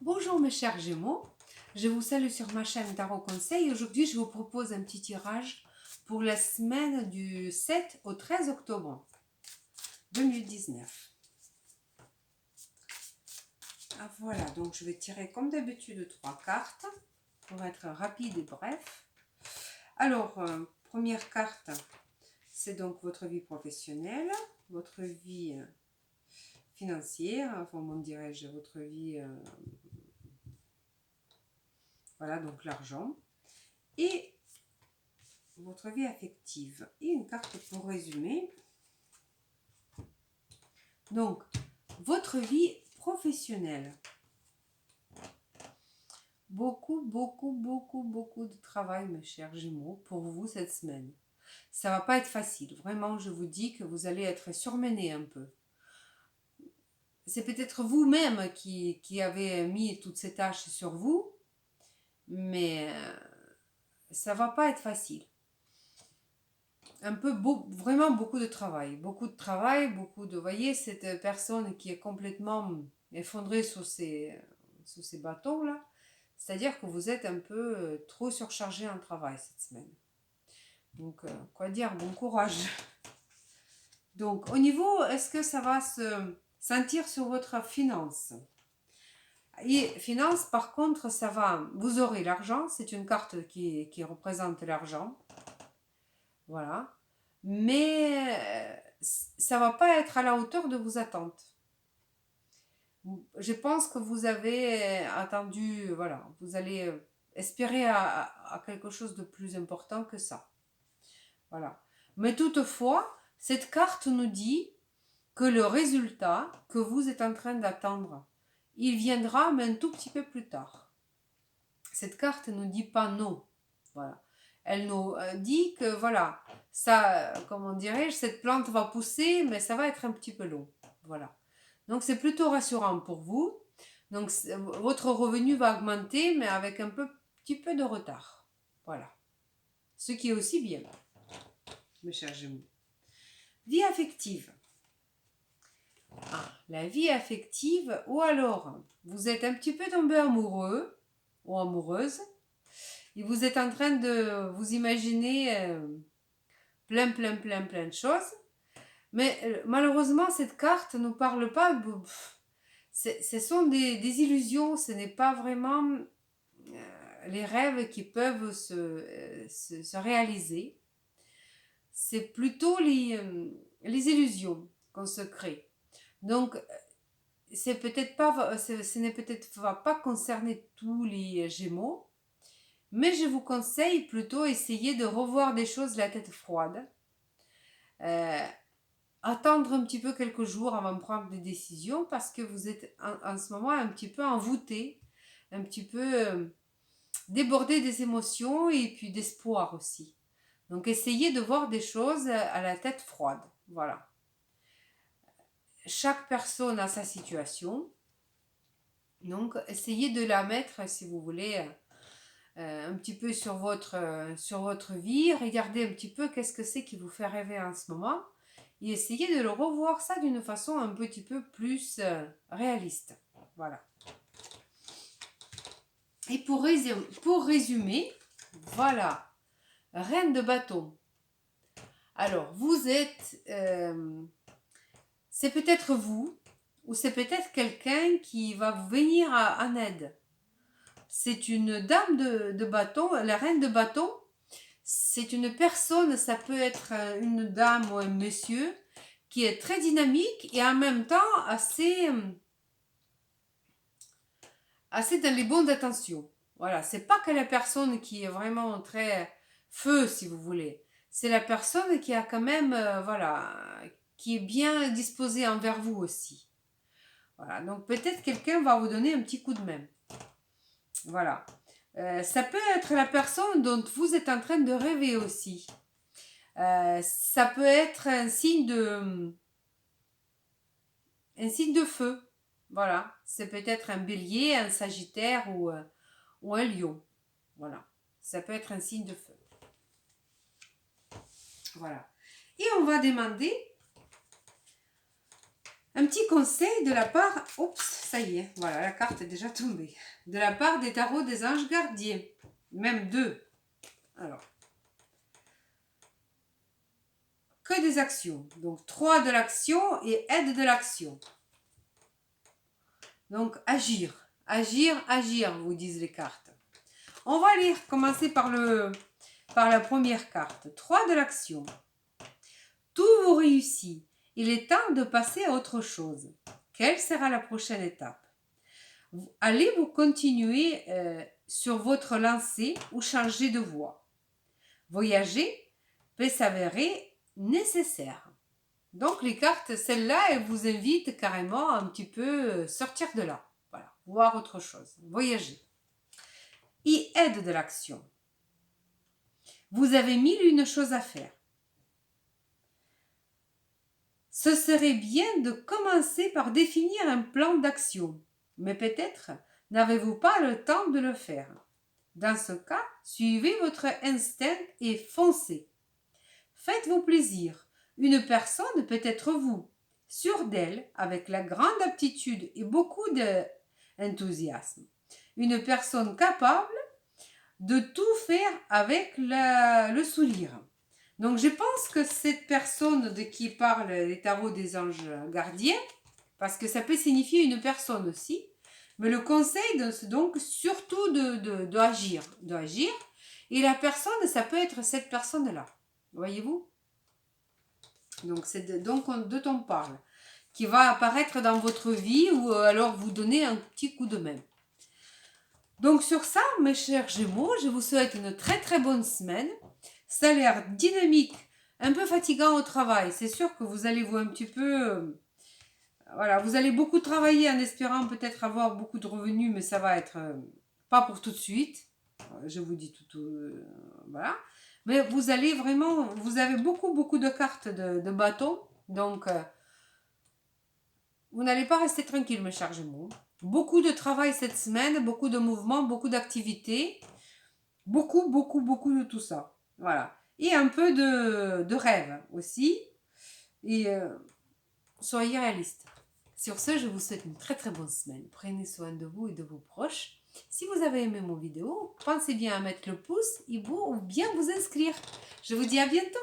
Bonjour mes chers Gémeaux, je vous salue sur ma chaîne Tarot Conseil. Aujourd'hui, je vous propose un petit tirage pour la semaine du 7 au 13 octobre 2019. Ah, voilà, donc je vais tirer comme d'habitude 3 cartes pour être rapide et bref. Alors, première carte, c'est donc votre vie professionnelle, votre vie financière, enfin, comment dirais-je, votre vie, voilà, donc l'argent. Et votre vie affective. Et une carte pour résumer. Donc, votre vie professionnelle. Beaucoup de travail, mes chers Gémeaux, pour vous cette semaine. Ça va pas être facile. Vraiment, je vous dis que vous allez être surmené un peu. C'est peut-être vous-même qui avez mis toutes ces tâches sur vous, mais ça va pas être facile. Un peu vraiment beaucoup de travail, beaucoup de, voyez, cette personne qui est complètement effondrée sous ces bâtons là, c'est-à-dire que vous êtes un peu trop surchargé en travail cette semaine. Donc, quoi dire, bon courage. Donc, au niveau, est-ce que ça va se sentir sur votre finance? Et finance, par contre, ça va, vous aurez l'argent, c'est une carte qui représente l'argent, voilà. Mais ça va pas être à la hauteur de vos attentes. Je pense que vous avez attendu, voilà, vous allez espérer à quelque chose de plus important que ça. Voilà. Mais toutefois, cette carte nous dit que le résultat que vous êtes en train d'attendre, il viendra, mais un tout petit peu plus tard. Cette carte ne dit pas non. Voilà. Elle nous dit que voilà, ça, comment dirais-je, cette plante va pousser, mais ça va être un petit peu long. Voilà. Donc c'est plutôt rassurant pour vous. Donc votre revenu va augmenter, mais avec un petit peu de retard. Voilà. Ce qui est aussi bien, mes chers Gémeaux. Vie affective. Ah, la vie affective, ou alors vous êtes un petit peu tombé amoureux ou amoureuse, et vous êtes en train de vous imaginer plein de choses. Mais malheureusement, cette carte ne nous parle pas. Ce sont des illusions, ce n'est pas vraiment les rêves qui peuvent se réaliser. C'est plutôt les illusions qu'on se crée. Donc, c'est peut-être pas, ce n'est peut-être pas concerner tous les Gémeaux, mais je vous conseille plutôt essayer de revoir des choses la tête froide. Euh, Attendre un petit peu quelques jours avant de prendre des décisions parce que vous êtes en ce moment un petit peu envoûté, un petit peu débordé des émotions et puis d'espoir aussi. Donc essayez de voir des choses à la tête froide. Voilà. Chaque personne a sa situation. Donc essayez de la mettre, si vous voulez, un petit peu sur votre vie. Regardez un petit peu qu'est-ce que c'est qui vous fait rêver en ce moment. Et essayez de le revoir ça d'une façon un petit peu plus réaliste. Voilà. Et pour résumer, voilà, reine de bâton. Alors, vous êtes, c'est peut-être vous, ou c'est peut-être quelqu'un qui va vous venir en aide. C'est une dame de bâton, la reine de bâton, c'est une personne, ça peut être une dame ou un monsieur, qui est très dynamique et en même temps assez dans les bons d'attention. Voilà, c'est pas que la personne qui est vraiment très feu, si vous voulez. C'est la personne qui a quand même, voilà, qui est bien disposée envers vous aussi. Voilà, donc peut-être quelqu'un va vous donner un petit coup de main. Voilà. Ça peut être la personne dont vous êtes en train de rêver aussi. Ça peut être un signe de feu. Voilà. C'est peut-être un bélier, un sagittaire ou un lion. Voilà. Ça peut être un signe de feu. Voilà. Et on va demander Un petit conseil de la part... Oups, ça y est, voilà, la carte est déjà tombée. De la part des tarots des anges gardiens. Même deux. Alors. Que des actions. Donc, 3 de l'action et aide de l'action. Donc, agir. Agir, agir, vous disent les cartes. On va aller commencer par la première carte. 3 de l'action. Tout vous réussit. Il est temps de passer à autre chose. Quelle sera la prochaine étape? Allez-vous continuer sur votre lancée ou changer de voie? Voyager peut s'avérer nécessaire. Donc les cartes, celle-là, elles vous invitent carrément un petit peu sortir de là. Voilà, voir autre chose, voyager. Et aide de l'action. Vous avez 1001 choses à faire. Ce serait bien de commencer par définir un plan d'action, mais peut-être n'avez-vous pas le temps de le faire. Dans ce cas, suivez votre instinct et foncez. Faites-vous plaisir. Une personne peut être vous, sûre d'elle, avec la grande aptitude et beaucoup d'enthousiasme. Une personne capable de tout faire avec le sourire. Donc je pense que cette personne de qui parle les tarots des anges gardiens, parce que ça peut signifier une personne aussi, mais le conseil donc surtout d'agir, et la personne, ça peut être cette personne-là, voyez-vous? Donc c'est dont on parle, qui va apparaître dans votre vie ou alors vous donner un petit coup de main. Donc sur ça, mes chers Gémeaux, je vous souhaite une très très bonne semaine. Ça a l'air dynamique, un peu fatigant au travail. C'est sûr que vous allez vous un petit peu... voilà, vous allez beaucoup travailler en espérant peut-être avoir beaucoup de revenus, mais ça va être pas pour tout de suite. Je vous dis tout, voilà. Mais vous allez vraiment, vous avez beaucoup de cartes de bâton, donc vous n'allez pas rester tranquille, mes chers Gémeaux. Beaucoup de travail cette semaine, beaucoup de mouvements, beaucoup d'activités, beaucoup de tout ça. Voilà. Et un peu de rêve aussi. Et soyez réalistes. Sur ce, je vous souhaite une très très bonne semaine. Prenez soin de vous et de vos proches. Si vous avez aimé mon vidéo, pensez bien à mettre le pouce et ou bien vous inscrire. Je vous dis à bientôt.